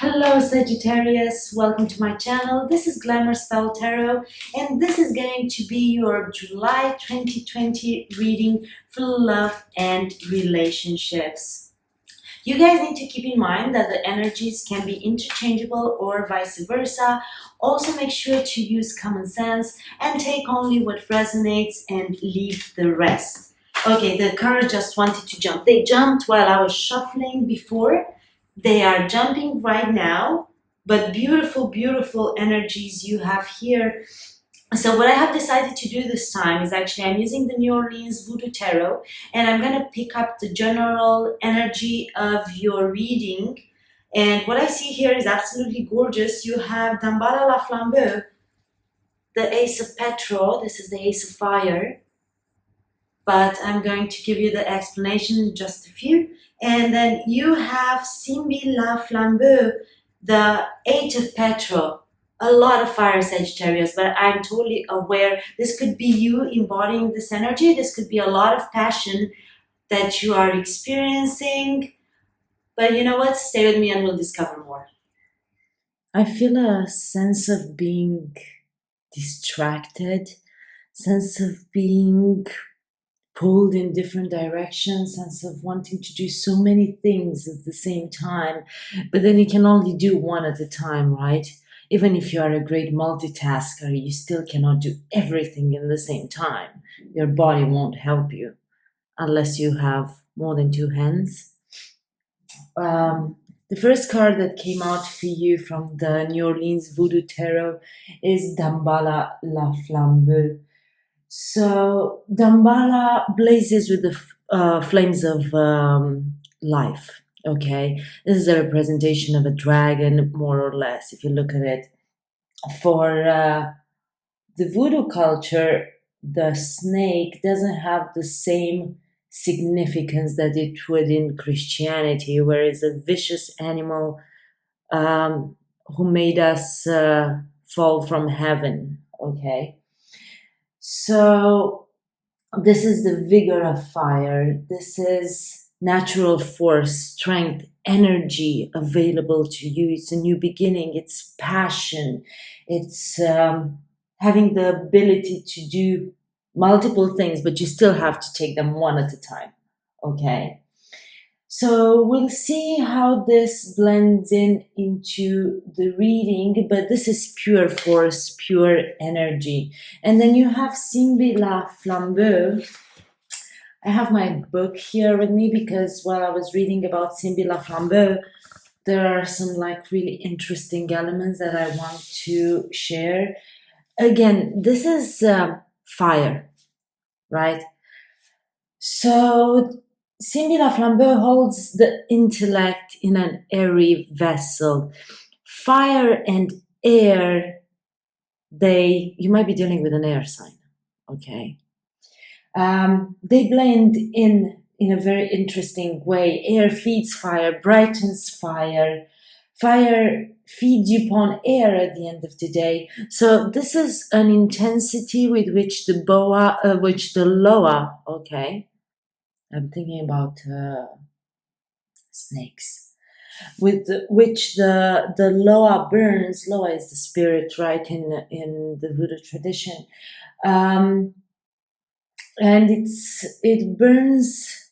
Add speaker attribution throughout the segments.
Speaker 1: Hello Sagittarius, welcome to my channel. This is Glamour Spell Tarot and this is going to be your July 2020 reading for love and relationships. You guys need to keep in mind that the energies can be interchangeable or vice versa. Also make sure to use common sense and take only what resonates and leave the rest. Okay, the cards just wanted to jump. They jumped while I was shuffling before. They are jumping right now, but beautiful, beautiful energies you have here. So what I have decided to do this time is actually I'm using the New Orleans Voodoo Tarot and I'm going to pick up the general energy of your reading. And what I see here is absolutely gorgeous. You have Damballa la Flambeau, the Ace of Petrol. This is the Ace of Fire. But I'm going to give you the explanation in just a few. And then you have Simbi la Flambeau, the Eight of Petrol. A lot of fire, Sagittarius, but I'm totally aware this could be you embodying this energy. This could be a lot of passion that you are experiencing. But you know what? Stay with me and we'll discover more. I feel a sense of being distracted, sense of being pulled in different directions, sense of wanting to do so many things at the same time, but then you can only do one at a time, right? Even if you are a great multitasker, you still cannot do everything in the same time. Your body won't help you unless you have more than two hands. The first card that came out for you from the New Orleans Voodoo Tarot is Damballa la Flambeau. So Damballa blazes with the flames of life. Okay, this is a representation of a dragon, more or less, if you look at it. For the voodoo culture, the snake doesn't have the same significance that it would in Christianity, where it's a vicious animal who made us fall from heaven. Okay. So this is the vigor of fire. This is natural force, strength, energy available to you. It's a new beginning. It's passion. It's having the ability to do multiple things, but you still have to take them one at a time. Okay. So we'll see how this blends into the reading, but this is pure force, pure energy. And then you have Simbi la Flambeau. I have my book here with me because while I was reading about Simbi la Flambeau, there are some like really interesting elements that I want to share. Again, this is fire, right? So Simbi la Flambeau holds the intellect in an airy vessel. Fire and air, you might be dealing with an air sign, okay? They blend in a very interesting way. Air feeds fire, brightens fire. Fire feeds you upon air at the end of the day. So this is an intensity with which the loa, okay? I'm thinking about snakes, with which the loa burns. Loa is the spirit, right, in the Buddha tradition, and it burns.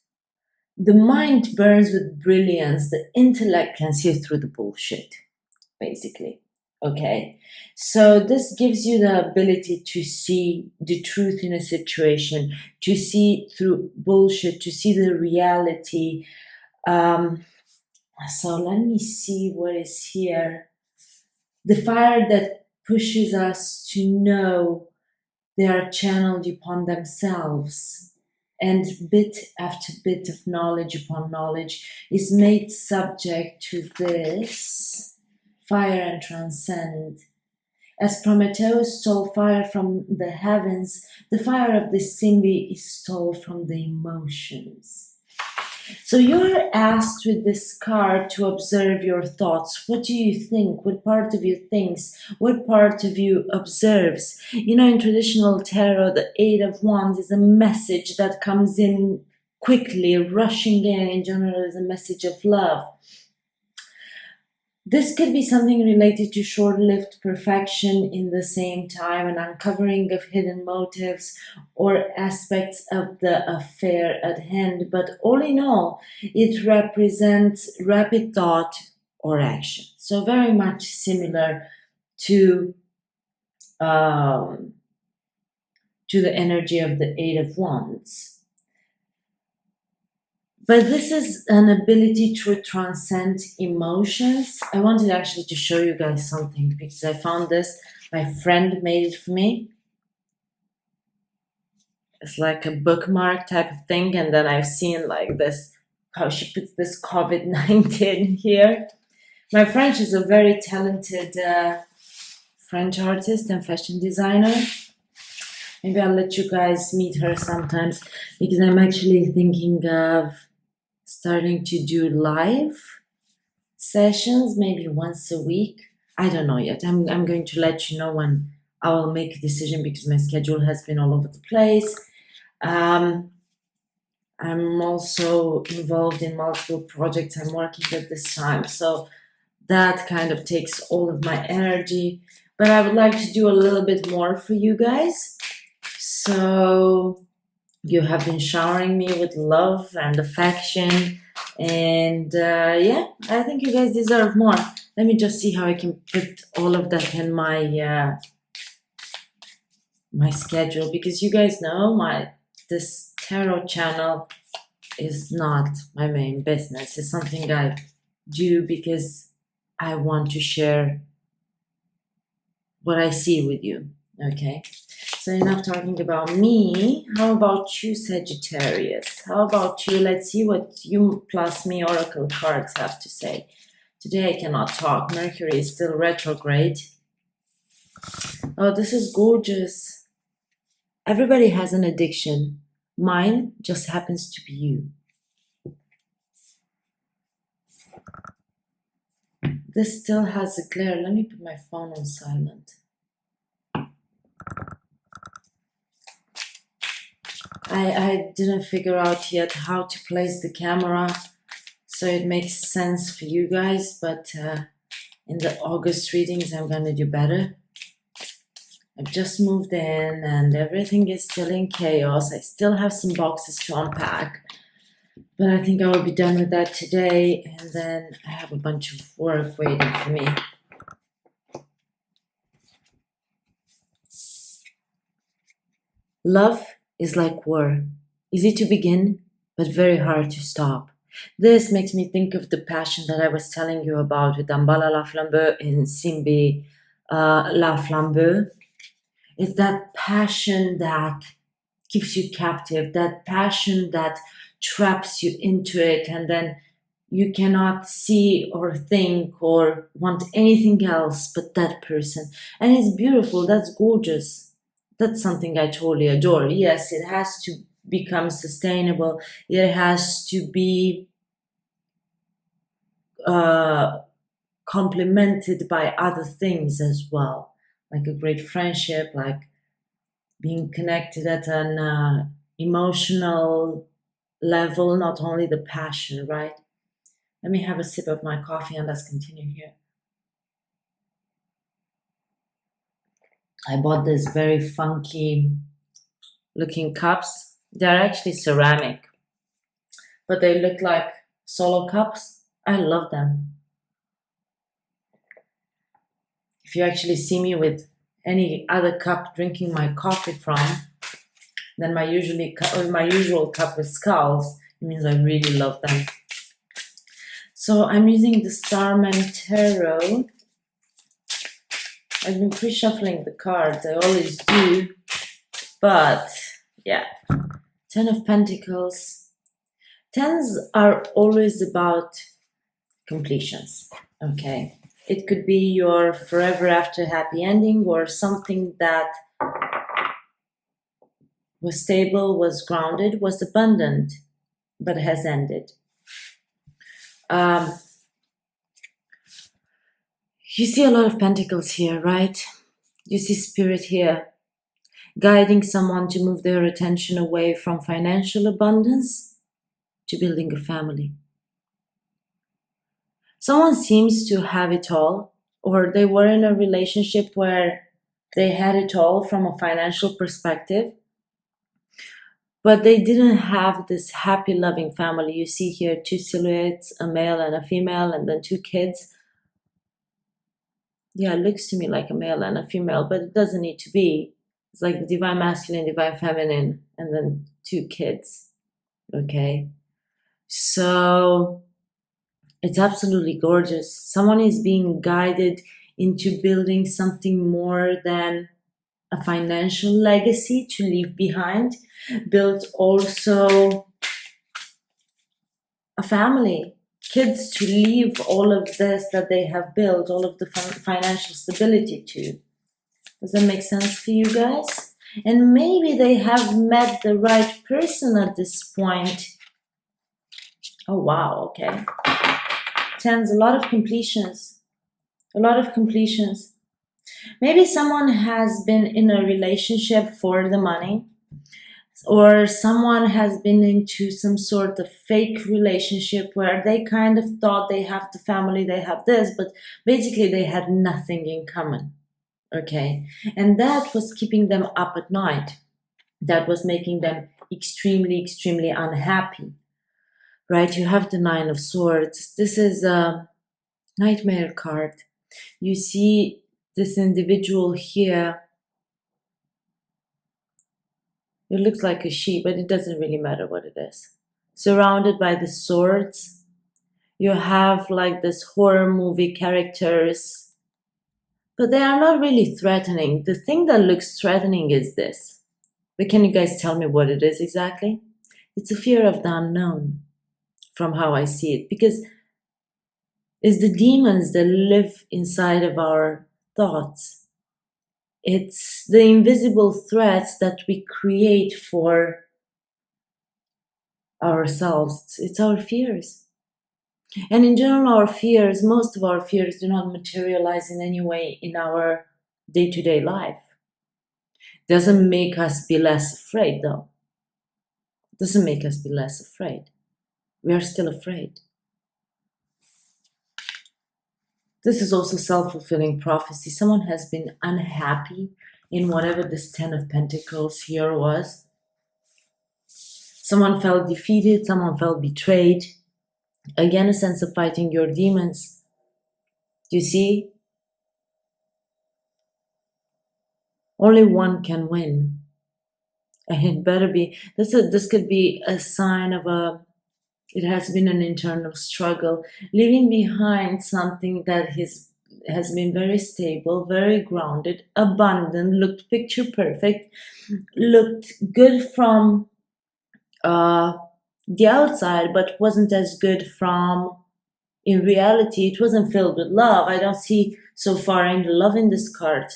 Speaker 1: The mind burns with brilliance. The intellect can see through the bullshit, basically. Okay, so this gives you the ability to see the truth in a situation, to see through bullshit, to see the reality. So let me see what is here. The fire that pushes us to know they are channeled upon themselves, and bit after bit of knowledge upon knowledge is made subject to this fire and transcend. As Prometheus stole fire from the heavens, the fire of the Simbi is stole from the emotions. So you're asked with this card to observe your thoughts. What do you think? What part of you thinks? What part of you observes? You know, in traditional tarot, the Eight of Wands is a message that comes in quickly, rushing in general, is a message of love. This could be something related to short-lived perfection in the same time, an uncovering of hidden motives or aspects of the affair at hand. But all in all, it represents rapid thought or action. So very much similar to um, the energy of the Eight of Wands. But this is an ability to transcend emotions. I wanted actually to show you guys something because I found this. My friend made it for me. It's like a bookmark type of thing. And then I've seen like this, how she puts this COVID-19 here. My friend is a very talented French artist and fashion designer. Maybe I'll let you guys meet her sometimes because I'm actually thinking of starting to do live sessions maybe once a week. I don't know yet. I'm going to let you know when I will make a decision because my schedule has been all over the place. I'm also involved in multiple projects I'm working at this time, so that kind of takes all of my energy. But I would like to do a little bit more for you guys. So you have been showering me with love and affection, and yeah, I think you guys deserve more. Let me just see how I can put all of that in my my schedule, because you guys know this tarot channel is not my main business. It's something I do because I want to share what I see with you. Okay, so enough talking about me. How about you, Sagittarius? How about you? Let's see what you plus me oracle cards have to say. Today I cannot talk. Mercury is still retrograde. Oh, this is gorgeous. Everybody has an addiction. Mine just happens to be you. This still has a glare. Let me put my phone on silent. I didn't figure out yet how to place the camera so it makes sense for you guys, but in the August readings I'm gonna do better. I've just moved in and everything is still in chaos. I still have some boxes to unpack, but I think I will be done with that today, and then I have a bunch of work waiting for me. Love is like war, easy to begin, but very hard to stop. This makes me think of the passion that I was telling you about with Dambala La Flambeau in Simbi La Flambeau. It's that passion that keeps you captive, that passion that traps you into it, and then you cannot see or think or want anything else but that person. And it's beautiful, that's gorgeous. That's something I totally adore. Yes, it has to become sustainable, it has to be complemented by other things as well, like a great friendship, like being connected at an emotional level, not only the passion, right? Let me have a sip of my coffee and let's continue here. I bought this very funky looking cups. They're actually ceramic, but they look like solo cups. I love them. If you actually see me with any other cup drinking my coffee from than my usual cup with skulls, it means I really love them. So I'm using the Starman Tarot. I've been pre-shuffling the cards, I always do, but yeah. Ten of Pentacles. Tens are always about completions, okay? It could be your forever after happy ending or something that was stable, was grounded, was abundant, but has ended. You see a lot of pentacles here, right? You see spirit here, guiding someone to move their attention away from financial abundance to building a family. Someone seems to have it all, or they were in a relationship where they had it all from a financial perspective, but they didn't have this happy, loving family. You see here two silhouettes, a male and a female, and then two kids. Yeah, it looks to me like a male and a female, but it doesn't need to be. It's like the divine masculine, divine feminine, and then two kids. Okay? So it's absolutely gorgeous. Someone is being guided into building something more than a financial legacy to leave behind, build also a family, kids to leave all of this that they have built, all of the financial stability to. Does that make sense for you guys? And maybe they have met the right person at this point. Oh, wow, okay. Tens, a lot of completions. A lot of completions. Maybe someone has been in a relationship for the money, or someone has been into some sort of fake relationship where they kind of thought they have the family, they have this, but basically they had nothing in common. Okay, and that was keeping them up at night. That was making them extremely, extremely unhappy. Right? You have the Nine of Swords. This is a nightmare card. You see this individual here. It looks like a sheep, but it doesn't really matter what it is. Surrounded by the swords, you have like this horror movie characters, but they are not really threatening. The thing that looks threatening is this. But can you guys tell me what it is exactly? It's a fear of the unknown, from how I see it, because it's the demons that live inside of our thoughts. It's the invisible threats that we create for ourselves. It's our fears. And in general, our fears, most of our fears do not materialize in any way in our day-to-day life. Doesn't make us be less afraid, though. Doesn't make us be less afraid. We are still afraid. This is also self-fulfilling prophecy. Someone has been unhappy in whatever this Ten of Pentacles here was. Someone felt defeated, someone felt betrayed. Again, a sense of fighting your demons. Do you see? Only one can win. And it better be, this could be a sign of it has been an internal struggle, leaving behind something that has been very stable, very grounded, abundant, looked picture perfect, looked good from the outside, but wasn't as good from in reality. It wasn't filled with love. I don't see so far any love in this card.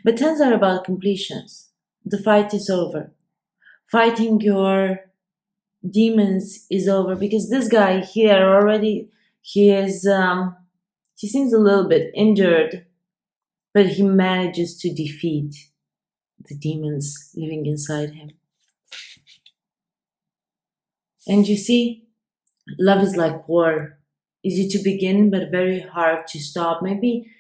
Speaker 1: But tens are about completions. The fight is over. Fighting your demons is over, because this guy here already, he seems a little bit injured, but he manages to defeat the demons living inside him. And you see, love is like war. Easy to begin, but very hard to stop. Maybe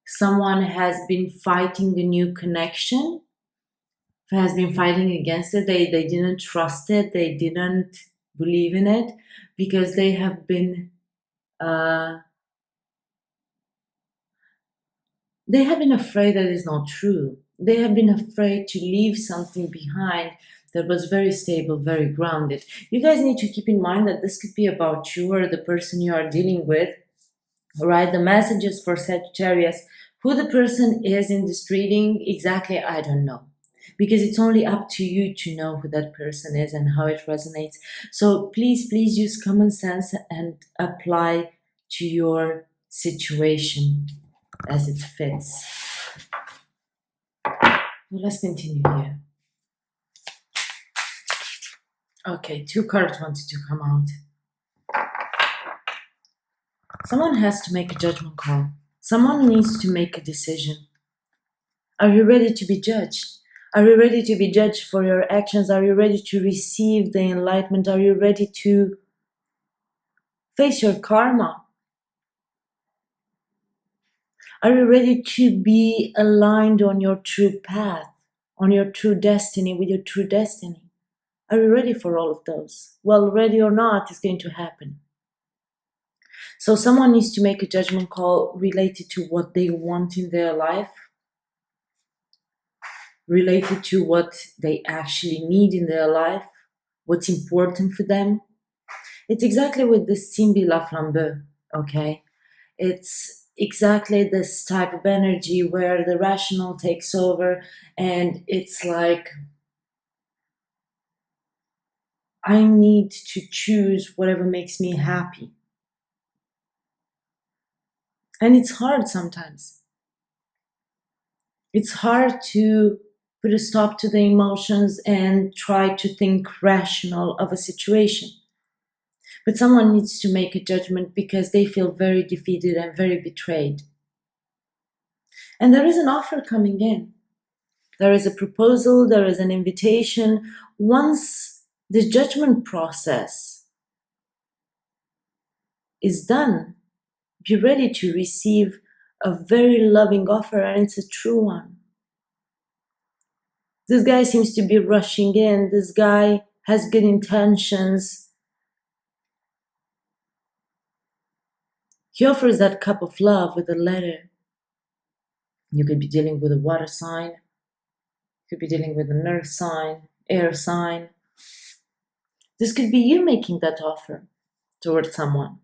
Speaker 1: someone has been fighting the new connection, has been fighting against it. They didn't trust it. They didn't believe in it, because they have been afraid that it's not true. They have been afraid to leave something behind that was very stable, very grounded. You guys need to keep in mind that this could be about you or the person you are dealing with. Right? The messages for Sagittarius, who the person is in this reading, exactly, I don't know. Because it's only up to you to know who that person is and how it resonates. So please use common sense and apply to your situation as it fits. Well, let's continue here. Okay, 2 cards wanted to come out. Someone has to make a judgment call. Someone needs to make a decision. Are you ready to be judged? Are you ready to be judged for your actions? Are you ready to receive the enlightenment? Are you ready to Face your karma. Are you ready to be aligned on your true path, on your true destiny, with your true destiny? Are you ready for all of those? Well, ready or not, it's going to happen. So someone needs to make a judgment call related to what they want in their life, related to what they actually need in their life, what's important for them. It's exactly with the Simbi La Flambeau, okay? It's exactly this type of energy where the rational takes over and it's like, I need to choose whatever makes me happy. And it's hard sometimes. It's hard to put a stop to the emotions and try to think rational of a situation. But someone needs to make a judgment because they feel very defeated and very betrayed. And there is an offer coming in. There is a proposal, there is an invitation. Once the judgment process is done, be ready to receive a very loving offer, and it's a true one. This guy seems to be rushing in. This guy has good intentions. He offers that cup of love with a letter. You could be dealing with a water sign. You could be dealing with an earth sign, air sign. This could be you making that offer towards someone.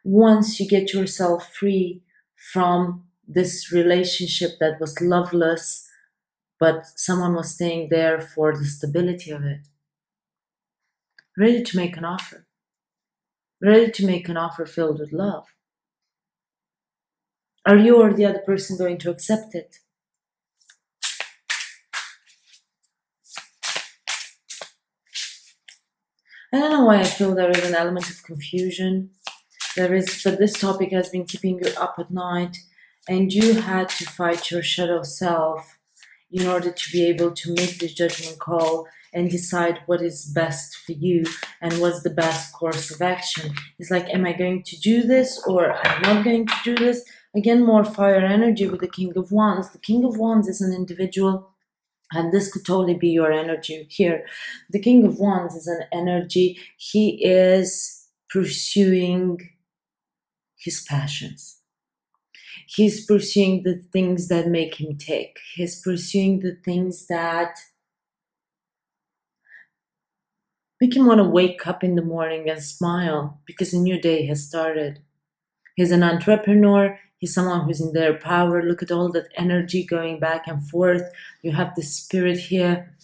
Speaker 1: Once you get yourself free from this relationship that was loveless, but someone was staying there for the stability of it, ready to make an offer. Ready to make an offer filled with love. Are you or the other person going to accept it? I don't know why I feel there is an element of confusion. There is, but this topic has been keeping you up at night, and you had to fight your shadow self in order to be able to make this judgment call and decide what is best for you and what's the best course of action. It's like, am I going to do this or I'm not going to do this? Again, more fire energy with the King of Wands. The King of Wands is an individual, and this could totally be your energy here. The King of Wands is an energy. He is pursuing his passions. He's pursuing the things that make him tick. He's pursuing the things that make him want to wake up in the morning and smile because a new day has started. He's an entrepreneur. He's someone who's in their power. Look at all that energy going back and forth. You have the spirit here.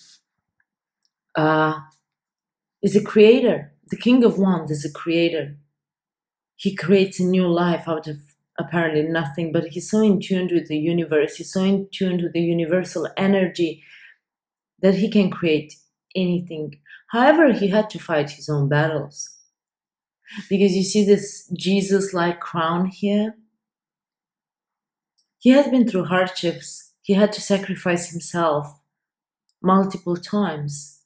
Speaker 1: Is a creator. The King of Wands is a creator. He creates a new life out of apparently nothing, but he's so in tune with the universe. He's so in tune with the universal energy that he can create anything. However, he had to fight his own battles. Because you see this Jesus-like crown here? He has been through hardships. He had to sacrifice himself multiple times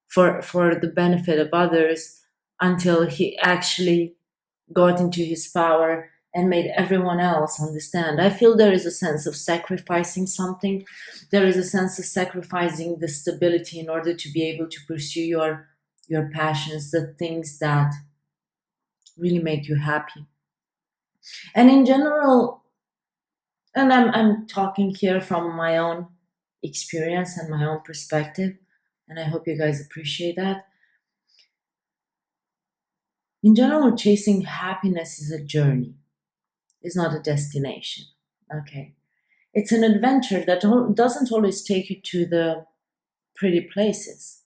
Speaker 1: for the benefit of others until he actually got into his power and made everyone else understand. I feel there is a sense of sacrificing something. There is a sense of sacrificing the stability in order to be able to pursue your passions, the things that really make you happy. And in general, and I'm talking here from my own experience and my own perspective, and I hope you guys appreciate that. In general, chasing happiness is a journey. It's not a destination. Okay. It's an adventure that doesn't always take you to the pretty places.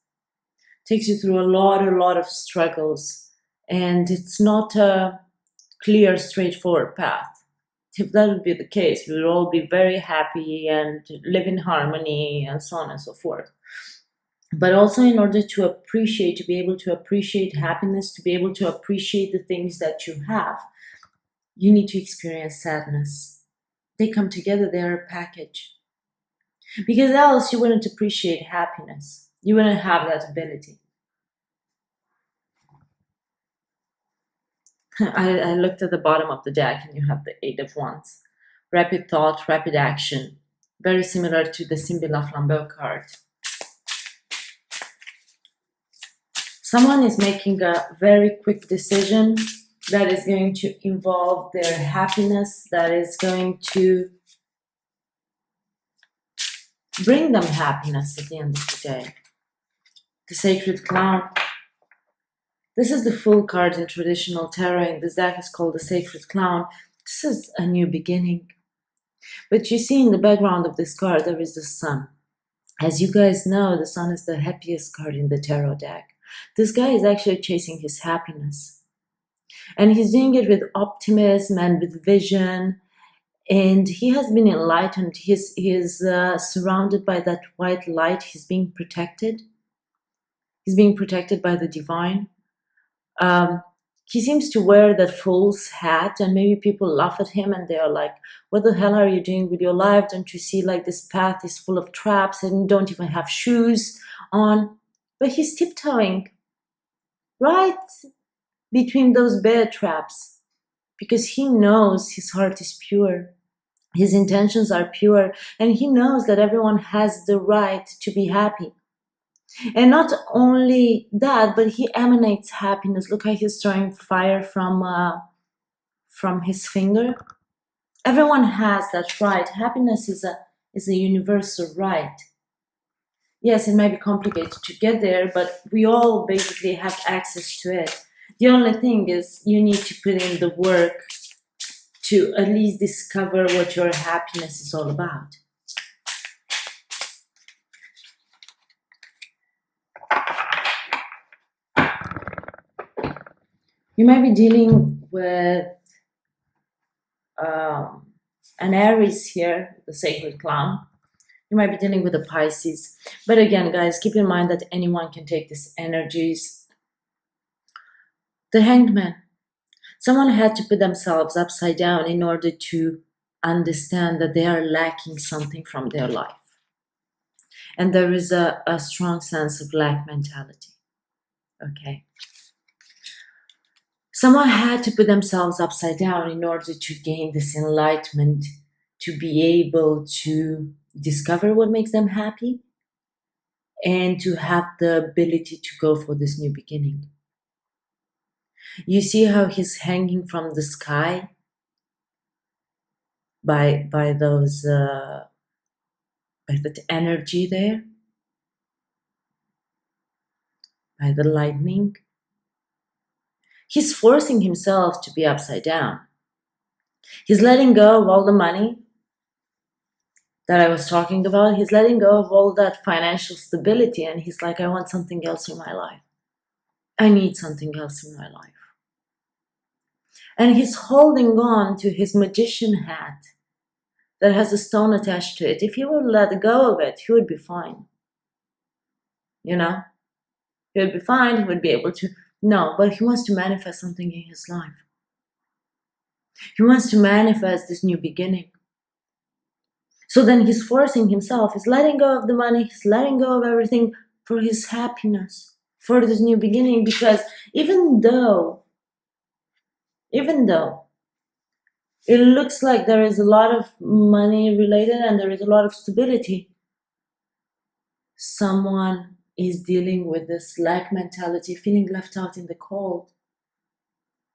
Speaker 1: It takes you through a lot of struggles, and it's not a clear, straightforward path. If that would be the case, we would all be very happy and live in harmony and so on and so forth. But also, in order to appreciate, to be able to appreciate happiness, to be able to appreciate the things that you have, you need to experience sadness. They come together, they are a package. Because else you wouldn't appreciate happiness. You wouldn't have that ability. I looked at the bottom of the deck and you have the Eight of Wands. Rapid thought, rapid action. Very similar to the Symbol of Flambeau card. Someone is making a very quick decision that is going to involve their happiness, that is going to bring them happiness at the end of the day. The Sacred Clown. This is the Fool card in traditional tarot, and this deck is called the Sacred Clown. This is a new beginning. But you see in the background of this card, there is the Sun. As you guys know, the Sun is the happiest card in the tarot deck. This guy is actually chasing his happiness. And he's doing it with optimism and with vision. And he has been enlightened. He is surrounded by that white light. He's being protected. He's being protected by the divine. He seems to wear that fool's hat, and maybe people laugh at him and they are like, what the hell are you doing with your life? Don't you see like this path is full of traps and you don't even have shoes on? But he's tiptoeing right between those bear traps because he knows his heart is pure. His intentions are pure, and he knows that everyone has the right to be happy. And not only that, but he emanates happiness. Look how he's throwing fire from his finger. Everyone has that right. Happiness is a universal right. Yes, it might be complicated to get there, but we all basically have access to it. The only thing is you need to put in the work to at least discover what your happiness is all about. You might be dealing with an Aries here, the Sacred Clown. You might be dealing with a Pisces. But again, guys, keep in mind that anyone can take these energies. The Hanged Man. Someone had to put themselves upside down in order to understand that they are lacking something from their life. And there is a strong sense of lack mentality. Okay. Someone had to put themselves upside down in order to gain this enlightenment, to be able to discover what makes them happy and to have the ability to go for this new beginning. You see how he's hanging from the sky by those by that energy there, by the lightning. He's forcing himself to be upside down. He's letting go of all the money that I was talking about. He's letting go of all that financial stability, and he's like, I want something else in my life. I need something else in my life. And he's holding on to his magician hat that has a stone attached to it. If he would let go of it, he would be fine. You know? He would be fine, he would be able to... No, but he wants to manifest something in his life. He wants to manifest this new beginning. So then he's forcing himself, he's letting go of the money, he's letting go of everything for his happiness, for this new beginning, because even though it looks like there is a lot of money related and there is a lot of stability, someone is dealing with this lack mentality, feeling left out in the cold.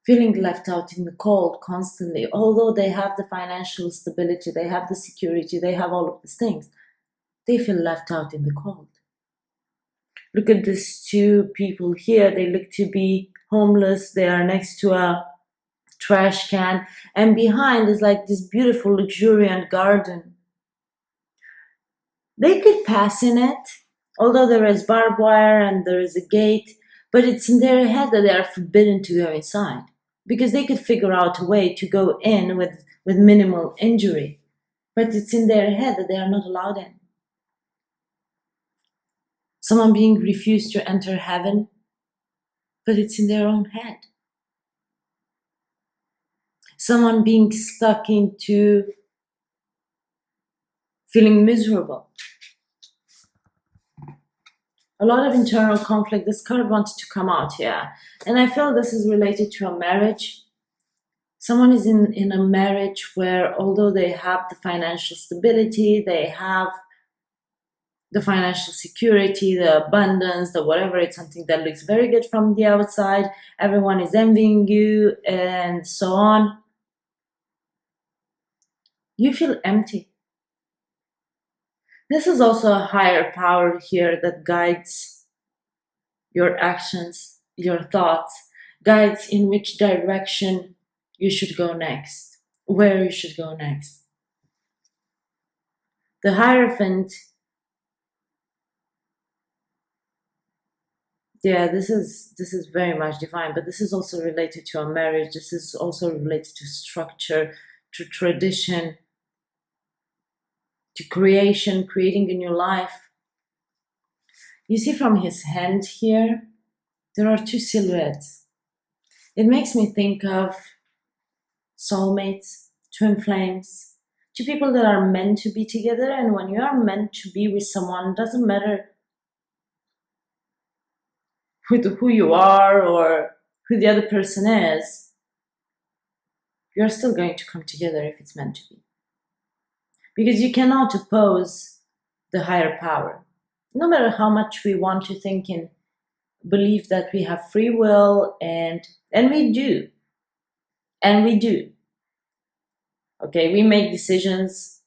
Speaker 1: Feeling left out in the cold constantly. Although they have the financial stability, they have the security, they have all of these things, they feel left out in the cold. Look at these two people here. They look to be homeless. They are next to a trash can, and behind is like this beautiful luxuriant garden. They could pass in it, although there is barbed wire and there is a gate, but it's in their head that they are forbidden to go inside, because they could figure out a way to go in with minimal injury, but it's in their head that they are not allowed in. Someone being refused to enter heaven, but it's in their own head. Someone being stuck into feeling miserable. A lot of internal conflict. This card wanted to come out here. And I feel this is related to a marriage. Someone is in a marriage where, although they have the financial stability, they have the financial security, the abundance, the whatever, it's something that looks very good from the outside, everyone is envying you, and so on. You feel empty. This is also a higher power here that guides your actions, your thoughts, guides in which direction you should go next, where you should go next. The Hierophant, yeah, this is very much divine, but this is also related to a marriage. This is also related to structure, to tradition, to creation, creating a new life. You see from his hand here, there are two silhouettes. It makes me think of soulmates, twin flames, two people that are meant to be together. And when you are meant to be with someone, it doesn't matter who you are or who the other person is, you're still going to come together if it's meant to be. Because you cannot oppose the higher power. No matter how much we want to think and believe that we have free will, and we do. And we do. Okay, we make decisions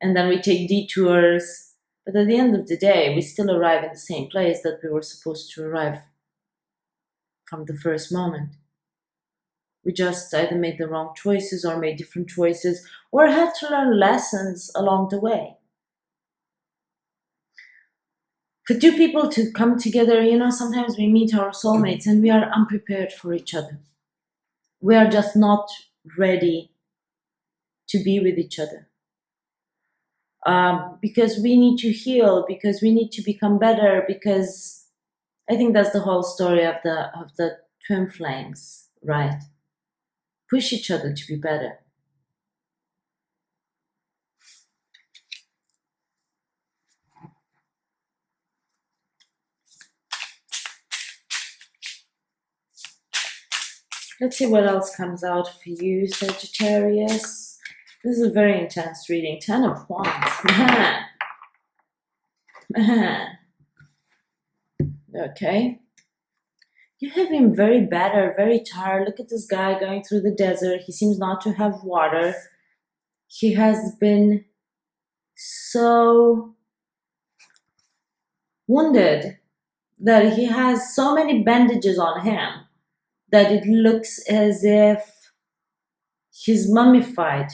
Speaker 1: and then we take detours. But at the end of the day, we still arrive at the same place that we were supposed to arrive from the first moment. We just either made the wrong choices or made different choices or had to learn lessons along the way. For two people to come together, sometimes we meet our soulmates and we are unprepared for each other. We are just not ready to be with each other. Because we need to heal, because we need to become better, because I think that's the whole story of the twin flames, right? Push each other to be better. Let's see what else comes out for you, Sagittarius. This is a very intense reading. 10 of Wands. Okay. You have been very battered, very tired. Look at this guy going through the desert. He seems not to have water. He has been so wounded that he has so many bandages on him that it looks as if he's mummified.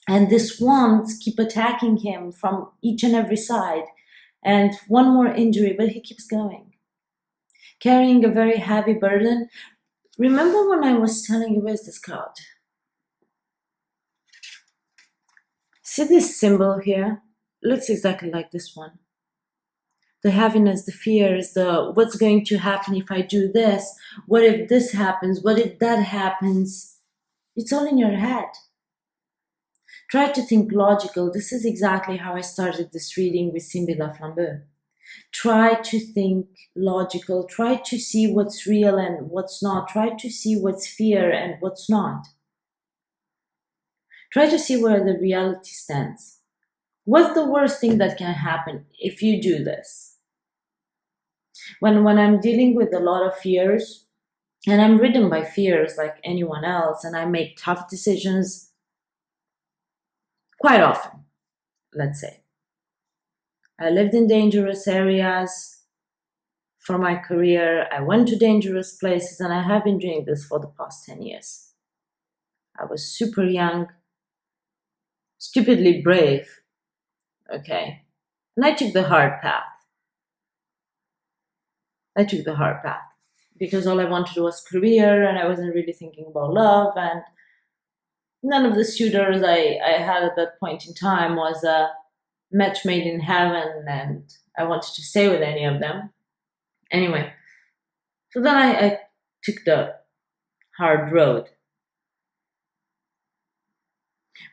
Speaker 1: And these wands keep attacking him from each and every side. And one more injury, but he keeps going. Carrying a very heavy burden. Remember when I was telling you, where's this card? See this symbol here? It looks exactly like this one. The heaviness, the fears, the what's going to happen if I do this? What if this happens? What if that happens? It's all in your head. Try to think logical. This is exactly how I started this reading with Cindy Laflambeau. Try to think logical. Try to see what's real and what's not. Try to see what's fear and what's not. Try to see where the reality stands. What's the worst thing that can happen if you do this? When I'm dealing with a lot of fears, and I'm ridden by fears like anyone else, and I make tough decisions quite often, let's say. I lived in dangerous areas for my career. I went to dangerous places, and I have been doing this for the past 10 years. I was super young, stupidly brave, okay? And I took the hard path. Because all I wanted was career, and I wasn't really thinking about love, and none of the suitors I had at that point in time was a match made in heaven, and I wanted to stay with any of them. Anyway, so then I took the hard road.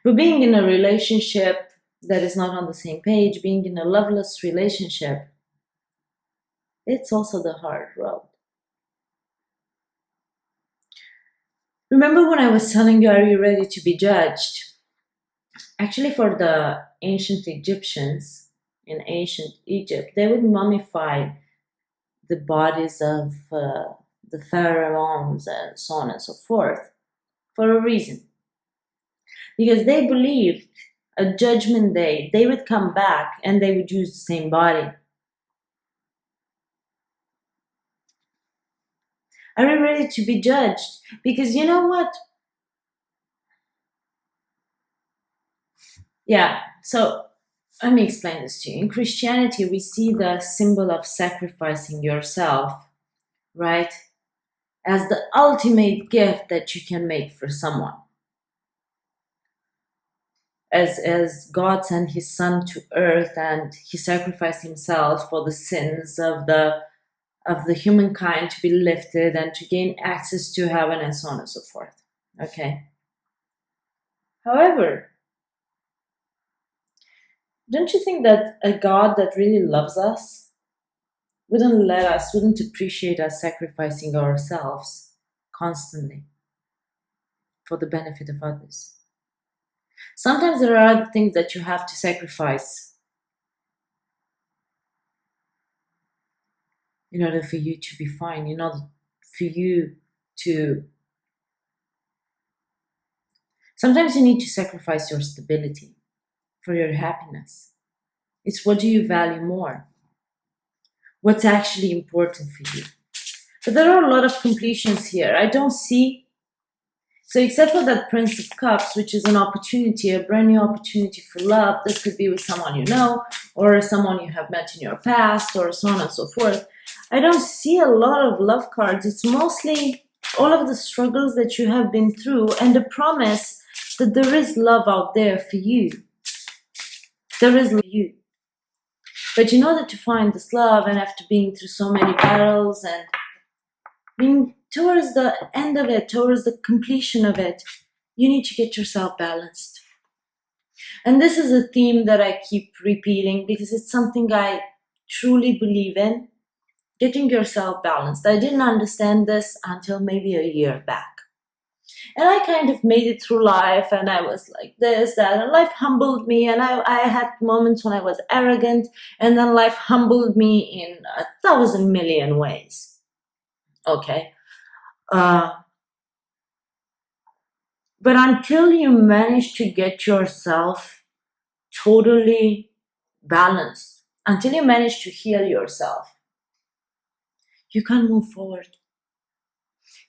Speaker 1: But being in a relationship that is not on the same page, being in a loveless relationship, it's also the hard road. Remember when I was telling you, are you ready to be judged? Actually, for the ancient Egyptians in ancient Egypt, they would mummify the bodies of the pharaohs and so on and so forth for a reason. Because they believed a judgment day, they would come back and they would use the same body. Are you ready to be judged? Because you know what? Yeah, so let me explain this to you. In Christianity, we see the symbol of sacrificing yourself, right, as the ultimate gift that you can make for someone. As God sent his son to earth and he sacrificed himself for the sins of the humankind to be lifted and to gain access to heaven and so on and so forth. Okay. However, don't you think that a God that really loves us wouldn't appreciate us sacrificing ourselves constantly for the benefit of others? Sometimes there are other things that you have to sacrifice in order for you to be fine, in order for you to. Sometimes you need to sacrifice your stability for your happiness. It's what do you value more? What's actually important for you? But there are a lot of completions here. I don't see. So, except for that Prince of Cups, which is an opportunity, a brand new opportunity for love, this could be with someone you know, or someone you have met in your past, or so on and so forth. I don't see a lot of love cards. It's mostly all of the struggles that you have been through and the promise that there is love out there for you. There is love for you. But in order to find this love, and after being through so many battles and being towards the end of it, towards the completion of it, you need to get yourself balanced. And this is a theme that I keep repeating because it's something I truly believe in. Getting yourself balanced. I didn't understand this until maybe a year back. And I kind of made it through life and I was like this, that, and life humbled me. And I had moments when I was arrogant, and then life humbled me in 1,000,000,000 ways. Okay. But until you manage to get yourself totally balanced, until you manage to heal yourself, you can't move forward.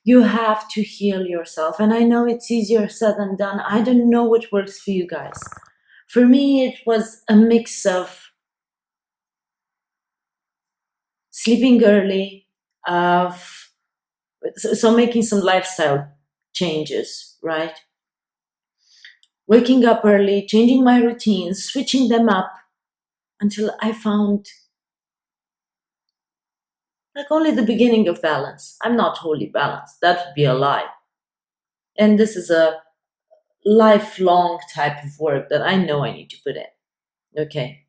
Speaker 1: You have to heal yourself. And I know it's easier said than done. I don't know what works for you guys. For me, it was a mix of sleeping early, of so making some lifestyle changes, right? Waking up early, changing my routines, switching them up until I found like only the beginning of balance. I'm not wholly balanced. That would be a lie. And this is a lifelong type of work that I know I need to put in. Okay.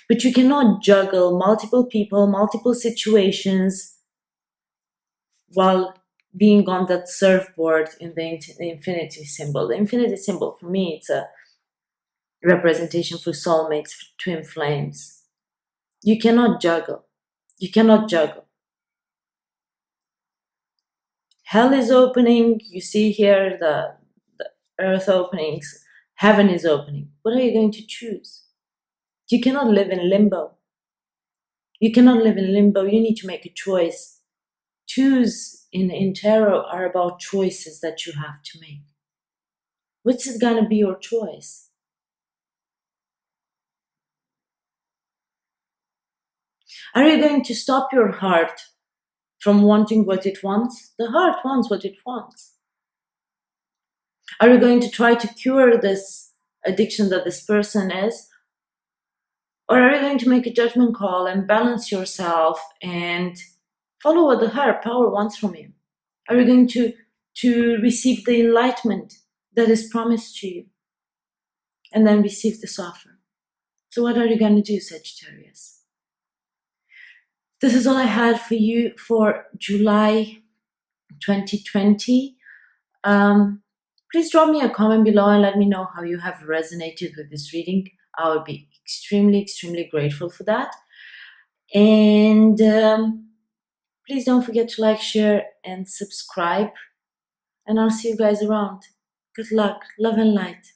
Speaker 1: But you cannot juggle multiple people, multiple situations while being on that surfboard in the infinity symbol. The infinity symbol for me, it's a representation for soulmates, for twin flames. You cannot juggle. You cannot juggle. Hell is opening. You see here the earth openings. Heaven is opening. What are you going to choose? You cannot live in limbo. You cannot live in limbo. You need to make a choice. Choose in tarot are about choices that you have to make. What's it gonna be your choice? Are you going to stop your heart from wanting what it wants? The heart wants what it wants. Are you going to try to cure this addiction that this person is? Or are you going to make a judgment call and balance yourself and follow what the higher power wants from you? Are you going to receive the enlightenment that is promised to you and then receive this offer? So what are you going to do, Sagittarius? This is all I had for you for July 2020. Please drop me a comment below and let me know how you have resonated with this reading. I would be extremely, extremely grateful for that. And please don't forget to like, share, and subscribe. And I'll see you guys around. Good luck, love and light.